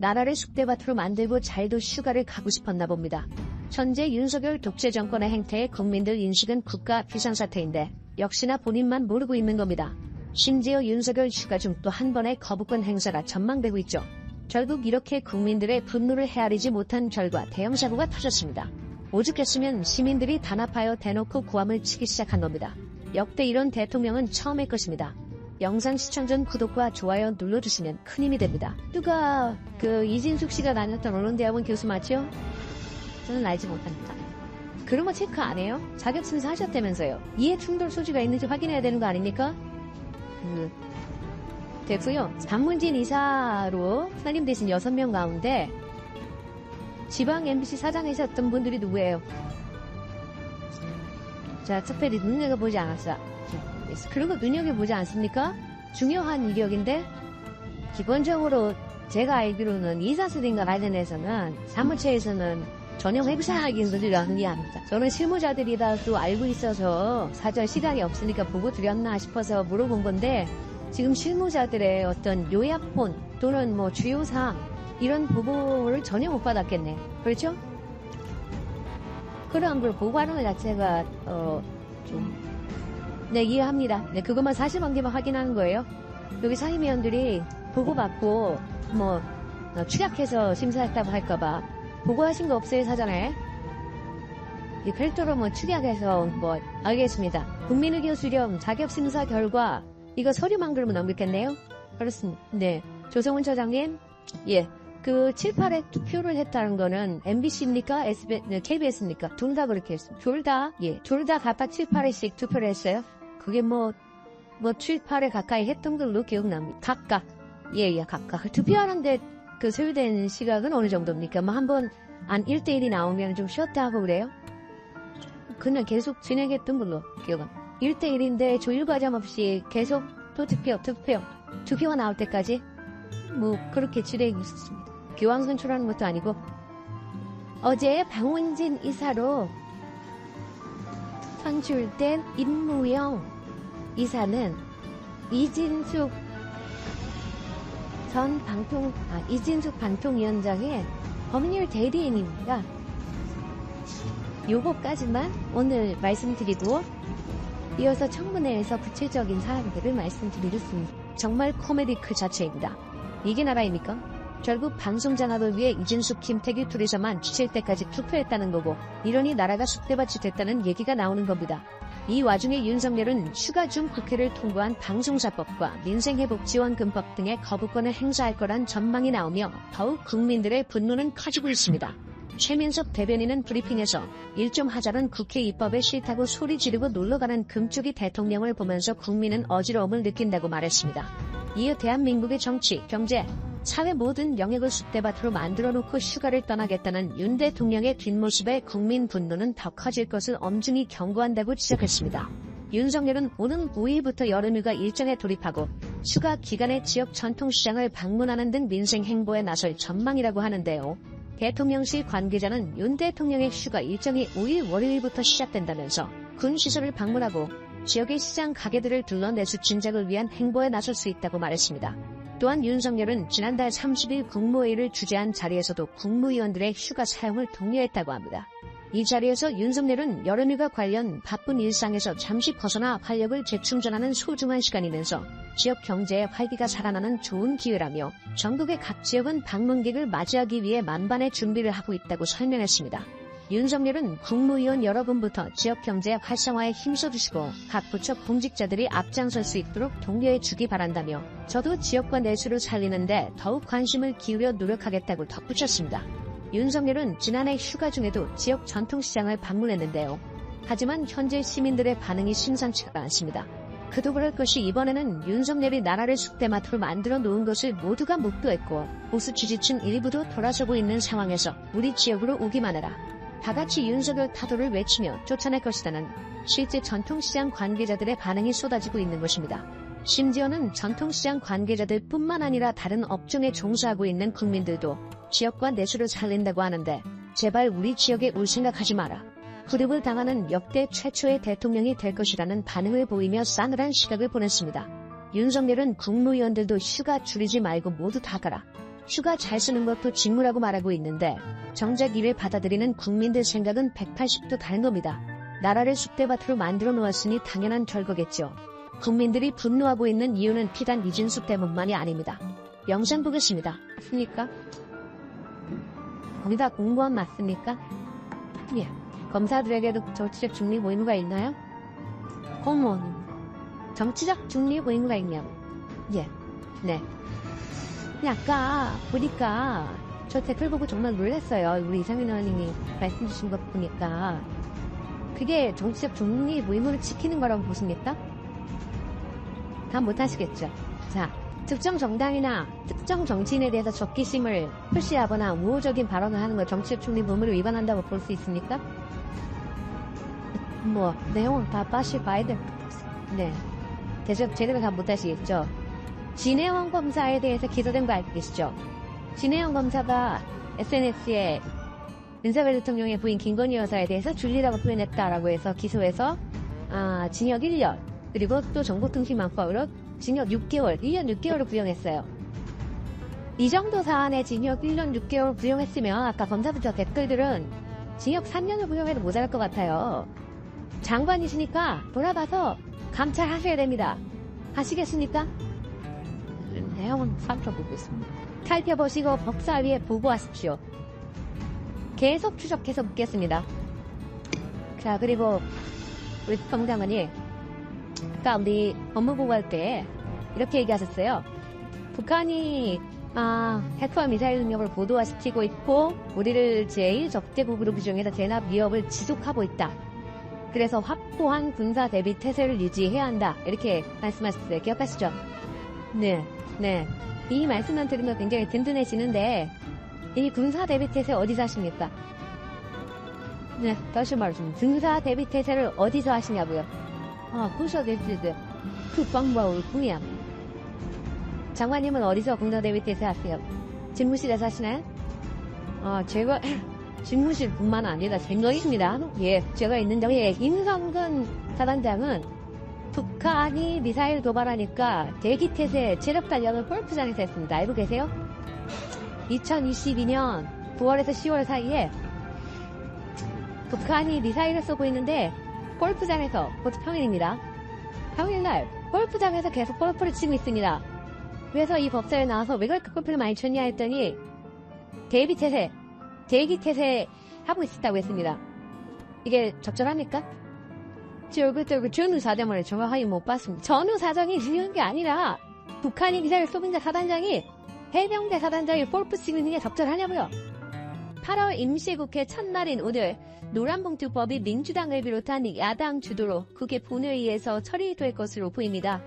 나라를 쑥대밭으로 만들고 잘도 휴가를 가고 싶었나 봅니다. 현재 윤석열 독재 정권의 행태에 국민들 인식은 국가 비상사태인데 역시나 본인만 모르고 있는 겁니다. 심지어 윤석열 휴가 중 또 한 번의 거부권 행사가 전망되고 있죠. 결국 이렇게 국민들의 분노를 헤아리지 못한 결과 대형 사고가 터졌습니다. 오죽했으면 시민들이 단합하여 대놓고 고함을 치기 시작한 겁니다. 역대 이런 대통령은 처음일 것입니다. 영상 시청 전 구독과 좋아요 눌러주시면 큰 힘이 됩니다. 누가 이진숙 씨가 다녔던 언론대학원 교수 맞죠? 저는 알지 못합니다. 그런 거 체크 안 해요? 자격심사 하셨다면서요. 이해 충돌 소지가 있는지 확인해야 되는 거 아닙니까? 됐고요. 박문진 이사로 선임되신 6명 가운데 지방 MBC 사장이셨던 분들이 누구예요? 자, 특별히 눈여겨보지 않았어. 그런 거 눈여겨보지 않습니까? 중요한 이력인데 기본적으로 제가 알기로는 이사슬인과 관련해서는 사무처에서는 전용 회사하기는 합니다. 저는 실무자들이라도 알고 있어서 사전 시간이 없으니까 보고 드렸나 싶어서 물어본 건데 지금 실무자들의 어떤 요약본 또는 주요사항 이런 보고를 전혀 못 받았겠네. 그렇죠? 그런 걸 보고하는 것 자체가 네, 이해합니다. 네, 그것만 사실관계만 확인하는 거예요. 여기 상임위원들이 보고받고 취약해서 심사했다고 할까봐 보고하신 거 없어요, 사전에? 별도로 취약해서 알겠습니다. 국민의견 수렴 자격심사 결과 이거 서류만 그러면 넘겼겠네요? 그렇습니다. 네. 조성훈 처장님, 예. 7, 8회 투표를 했다는 거는 MBC입니까? KBS입니까? 둘 다 그렇게 했습니다. 둘 다? 예. 둘 다 각각 7, 8회씩 투표를 했어요? 그게 7, 8회 가까이 했던 걸로 기억납니다. 각각. 예, 각각. 투표하는데 소요된 시각은 어느 정도입니까? 한번 1대1이 나오면 좀 쉬었다 하고 그래요? 그냥 계속 진행했던 걸로 기억합니다. 1대1인데 조율과정 없이 계속 또 투표가 나올 때까지 그렇게 진행이 있었습니다. 교황 선출하는 것도 아니고 어제 박문진 이사로 선출된 임무영 이사는 이진숙 방통위원장의 법률 대리인입니다. 요거까지만 오늘 말씀드리고 이어서 청문회에서 구체적인 사항들을 말씀드리겠습니다. 정말 코미디 그 자체입니다. 이게 나라입니까? 결국 방송 장악을 위해 이진숙, 김태규 둘이서만 지칠 때까지 투표했다는 거고 이러니 나라가 쑥대밭이 됐다는 얘기가 나오는 겁니다. 이 와중에 윤석열은 휴가 중 국회를 통과한 방송사법과 민생회복지원금법 등의 거부권을 행사할 거란 전망이 나오며 더욱 국민들의 분노는 커지고 있습니다. 최민석 대변인은 브리핑에서 일 좀 하자는 국회 입법에 싫다고 소리 지르고 놀러가는 금쪽이 대통령을 보면서 국민은 어지러움을 느낀다고 말했습니다. 이어 대한민국의 정치, 경제, 사회 모든 영역을 쑥대밭으로 만들어놓고 휴가를 떠나겠다는 윤 대통령의 뒷모습에 국민 분노는 더 커질 것을 엄중히 경고한다고 지적했습니다. 윤석열은 오는 5일부터 여름휴가 일정에 돌입하고 휴가 기간에 지역 전통시장을 방문하는 등 민생 행보에 나설 전망이라고 하는데요. 대통령실 관계자는 윤 대통령의 휴가 일정이 5일 월요일부터 시작된다면서 군시설을 방문하고 지역의 시장 가게들을 둘러 내수 진작을 위한 행보에 나설 수 있다고 말했습니다. 또한 윤석열은 지난달 30일 국무회의를 주재한 자리에서도 국무위원들의 휴가 사용을 독려했다고 합니다. 이 자리에서 윤석열은 여름휴가 관련 바쁜 일상에서 잠시 벗어나 활력을 재충전하는 소중한 시간이면서 지역 경제의 활기가 살아나는 좋은 기회라며 전국의 각 지역은 방문객을 맞이하기 위해 만반의 준비를 하고 있다고 설명했습니다. 윤석열은 국무위원 여러분부터 지역 경제 활성화에 힘써주시고 각 부처 공직자들이 앞장설 수 있도록 독려해 주기 바란다며 저도 지역과 내수를 살리는데 더욱 관심을 기울여 노력하겠다고 덧붙였습니다. 윤석열은 지난해 휴가 중에도 지역 전통시장을 방문했는데요. 하지만 현재 시민들의 반응이 심상치가 않습니다. 그도 그럴 것이 이번에는 윤석열이 나라를 쑥대밭으로 만들어 놓은 것을 모두가 목도했고 보수 지지층 일부도 돌아서고 있는 상황에서 우리 지역으로 오기만 해라. 다같이 윤석열 타도를 외치며 쫓아낼 것이라는 실제 전통시장 관계자들의 반응이 쏟아지고 있는 것입니다. 심지어는 전통시장 관계자들 뿐만 아니라 다른 업종에 종사하고 있는 국민들도 지역과 내수를 살린다고 하는데 제발 우리 지역에 올 생각하지 마라. 후립을 당하는 역대 최초의 대통령이 될 것이라는 반응을 보이며 싸늘한 시각을 보냈습니다. 윤석열은 국무위원들도 휴가 줄이지 말고 모두 다 가라. 휴가 잘 쓰는 것도 직무라고 말하고 있는데 정작 이를 받아들이는 국민들 생각은 180도 다른 겁니다. 나라를 쑥대밭으로 만들어 놓았으니 당연한 결과겠죠. 국민들이 분노하고 있는 이유는 비단 이진숙 때문만이 아닙니다. 영상 보겠습니다. 맞습니까? 거기다 공무원 맞습니까? 예. 검사들에게도 정치적 중립 의무가 있나요? 공무원. 정치적 중립 의무가 있냐고. 예. 네. 아까 보니까 저 댓글 보고 정말 놀랐어요. 우리 이상민 의원님이 말씀 주신 것 보니까 그게 정치적 중립 의무를 지키는 거라고 보십니까? 다 못하시겠죠. 자, 특정 정당이나 특정 정치인에 대해서 적기심을 표시하거나 우호적인 발언을 하는 걸 정치적 중립 의무를 위반한다고 볼 수 있습니까? 내용은 다 빠시 봐야 될 것 같습니다. 네. 대접 제대로 다 못하시겠죠. 진혜원 검사에 대해서 기소된 거 알고 계시죠? 진혜원 검사가 SNS에 윤석열 대통령의 부인 김건희 여사에 대해서 줄리라고 표현했다라고 해서 기소해서 징역 1년 그리고 또 정보통신망법으로 징역 6개월, 1년 6개월을 구형했어요. 이 정도 사안에 징역 1년 6개월 구형했으면 아까 검사부터 댓글들은 징역 3년을 구형해도 모자랄 것 같아요. 장관이시니까 돌아가서 감찰하셔야 됩니다. 하시겠습니까? 내용은 살펴보고 있습니다. 살펴보시고 법사위에 보고하십시오. 계속 추적해서 묻겠습니다. 자, 그리고 우리 법무장관이 아까 우리 법무보고할 때 이렇게 얘기하셨어요. 북한이 핵과 미사일 능력을 고도화시키고 있고 우리를 제1적대국으로 규정해서 제납 위협을 지속하고 있다. 그래서 확고한 군사 대비 태세를 유지해야 한다. 이렇게 말씀하셨어요. 기억하시죠? 네. 이 말씀만 들으면 굉장히 든든해지는데 이 군사 대비 태세 어디서 하십니까? 네, 다시 말씀. 군사 대비 태세를 어디서 하시냐고요? 군사 대비 태세. 국방부의 꿈이야. 장관님은 어디서 군사 대비 태세 하세요? 집무실에서 하시나요? 제가 집무실뿐만 아니라 생각입니다. 예, 제가 있는 저기 임성근 사단장은 북한이 미사일 도발하니까 대기태세 체력 단련을 골프장에서 했습니다. 알고 계세요? 2022년 9월에서 10월 사이에 북한이 미사일을 쏘고 있는데 골프장에서, 그것도 평일입니다. 평일날 골프장에서 계속 골프를 치고 있습니다. 그래서 이 법사에 나와서 왜 그렇게 골프를 많이 쳤냐 했더니 대기태세 하고 있었다고 했습니다. 이게 적절합니까? 그 전후사정을 정확하게 못 봤습니다. 전후사정이 중요한 게 아니라 북한이 미사일 쏘는 사단장이 해병대 사단장이 골프 치는 게 적절하냐고요. 8월 임시국회 첫날인 오늘 노란봉투법이 민주당을 비롯한 야당 주도로 국회 본회의에서 처리될 것으로 보입니다.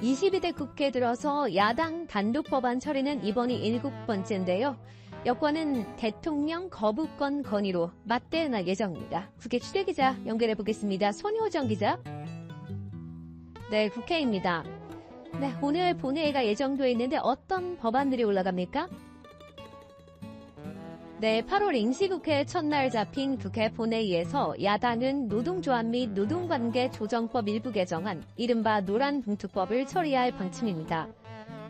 22대 국회 들어서 야당 단독법안 처리는 이번이 7번째인데요. 여권은 대통령 거부권 건의로 맞대응할 예정입니다. 국회 취재기자 연결해 보겠습니다. 손효정 기자. 네, 국회입니다. 네, 오늘 본회의가 예정되어 있는데 어떤 법안들이 올라갑니까? 네, 8월 임시국회 첫날 잡힌 국회 본회의에서 야당은 노동조합 및 노동관계 조정법 일부 개정안, 이른바 노란봉투법을 처리할 방침입니다.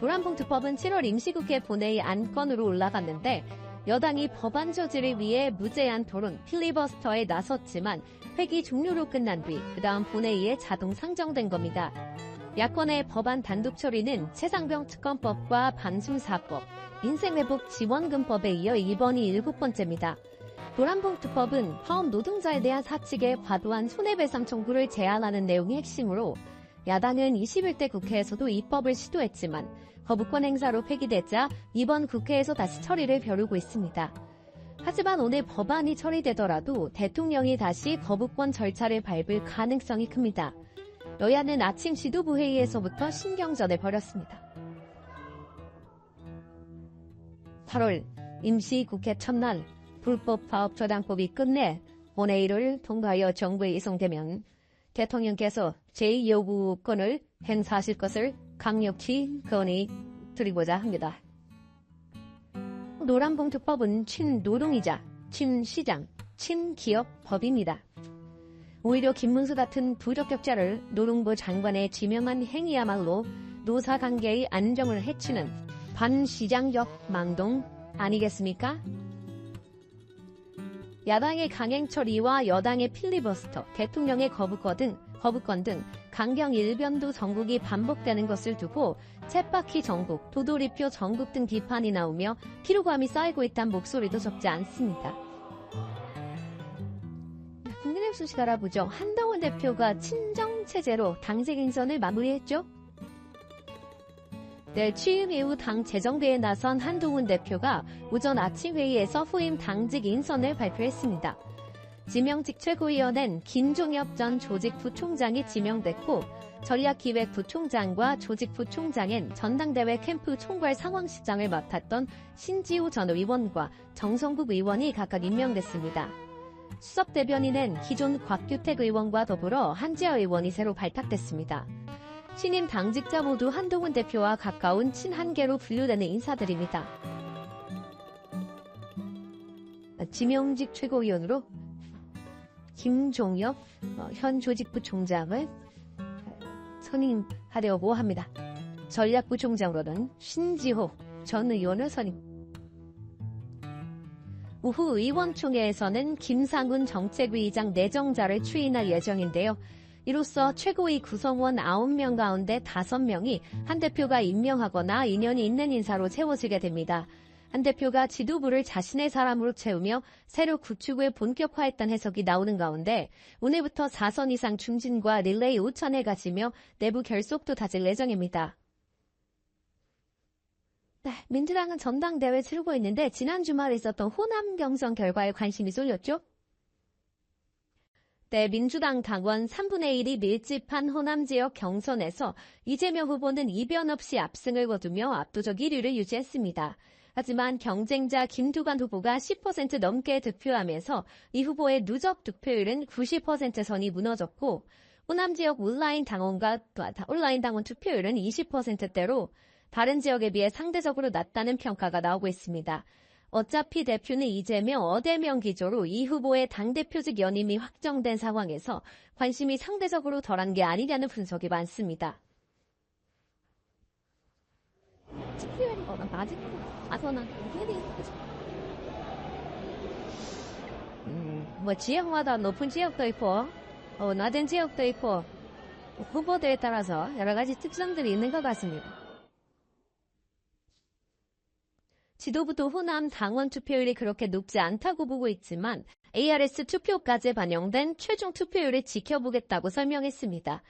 노란봉투법은 7월 임시국회 본회의 안건으로 올라갔는데 여당이 법안 저지를 위해 무제한 토론, 필리버스터에 나섰지만 회기 종료로 끝난 뒤 그다음 본회의에 자동 상정된 겁니다. 야권의 법안 단독 처리는 최상병 특검법과 반수사법, 인생회복 지원금법에 이어 이번이 7번째입니다. 노란봉투법은 파업 노동자에 대한 사측의 과도한 손해배상 청구를 제한하는 내용이 핵심으로 야당은 21대 국회에서도 입법을 시도했지만 거부권 행사로 폐기되자 이번 국회에서 다시 처리를 벼르고 있습니다. 하지만 오늘 법안이 처리되더라도 대통령이 다시 거부권 절차를 밟을 가능성이 큽니다. 여야는 아침 지도부 회의에서부터 신경전을 벌였습니다. 8월 임시국회 첫날 불법 파업 저당법이 끝내 본회의를 통과하여 정부에 이송되면 대통령께서 제2요구권을 행사하실 것을 강력히 건의드리고자 합니다. 노란봉투법은 친노동이자 친시장, 친기업법입니다. 오히려 김문수 같은 부적격자를 노동부 장관에 지명한 행위야말로 노사관계의 안정을 해치는 반시장역 망동 아니겠습니까? 야당의 강행 처리와 여당의 필리버스터, 대통령의 거부권 등 강경 일변도 전국이 반복되는 것을 두고 쳇바퀴 전국, 도돌이표 전국 등 비판이 나오며 피로감이 쌓이고 있다는 목소리도 적지 않습니다. 국민의 소식 알아보죠. 한동훈 대표가 친정체제로 당직 인선을 마무리했죠. 네, 취임 이후 당 재정비에 나선 한동훈 대표가 오전 아침 회의에서 후임 당직 인선을 발표했습니다. 지명직 최고위원은 김종엽 전 조직부총장이 지명됐고 전략기획부총장과 조직부총장엔 전당대회 캠프 총괄 상황실장을 맡았던 신지호 전 의원과 정성국 의원이 각각 임명됐습니다. 수석 대변인은 기존 곽규택 의원과 더불어 한지아 의원이 새로 발탁됐습니다. 신임 당직자 모두 한동훈 대표와 가까운 친한계로 분류되는 인사들입니다. 지명직 최고위원으로 김종엽 현 조직부총장을 선임하려고 합니다. 전략부총장으로는 신지호 전 의원을 선임. 오후 의원총회에서는 김상훈 정책위의장 내정자를 추인할 예정인데요. 이로써 최고위 구성원 9명 가운데 5명이 한 대표가 임명하거나 인연이 있는 인사로 채워지게 됩니다. 한 대표가 지도부를 자신의 사람으로 채우며 새로 구축을 본격화했다는 해석이 나오는 가운데 오늘부터 4선 이상 중진과 릴레이 5천을 가지며 내부 결속도 다질 예정입니다. 네, 민주당은 전당대회 치르고 있는데 지난 주말에 있었던 호남 경선 결과에 관심이 쏠렸죠? 네, 민주당 당원 3분의 1이 밀집한 호남 지역 경선에서 이재명 후보는 이변 없이 압승을 거두며 압도적 1위를 유지했습니다. 하지만 경쟁자 김두관 후보가 10% 넘게 득표하면서 이 후보의 누적 득표율은 90% 선이 무너졌고 호남 지역 온라인 당원 투표율은 20%대로 다른 지역에 비해 상대적으로 낮다는 평가가 나오고 있습니다. 어차피 대표는 이재명, 어대명 기조로 이 후보의 당대표직 연임이 확정된 상황에서 관심이 상대적으로 덜한 게 아니냐는 분석이 많습니다. 지역마다 높은 지역도 있고 낮은 지역도 있고 후보들에 따라서 여러 가지 특성들이 있는 것 같습니다. 지도부도 호남 당원 투표율이 그렇게 높지 않다고 보고 있지만 ARS 투표까지 반영된 최종 투표율을 지켜보겠다고 설명했습니다.